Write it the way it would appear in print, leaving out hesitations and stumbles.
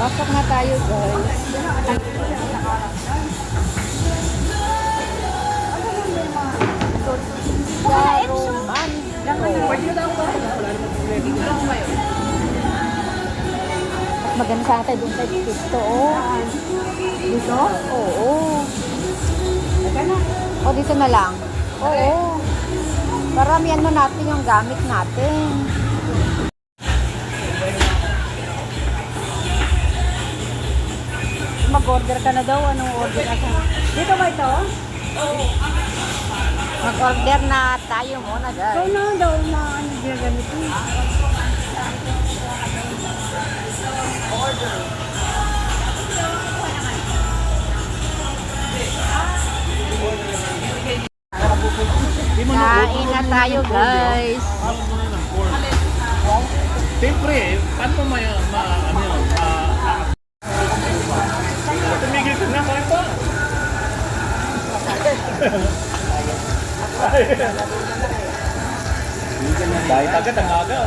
Pasok na tayo, guys. Daruman. Mas maganda sa atin doon sa dito, oh. Dito? Oo. O, dito na lang. Oo. Paramihan na natin yung gamit natin. Mag-order ka na daw. Anong order ka? Dito ba ito? Oo. Mag-order na tayo muna, guys. Ikaw na daw na ano ginagamit mo. Order. Kain na tayo, guys. Siyempre, paano mo ano yun, tumigil ka na, kaya pa. Dahil agad ang aga.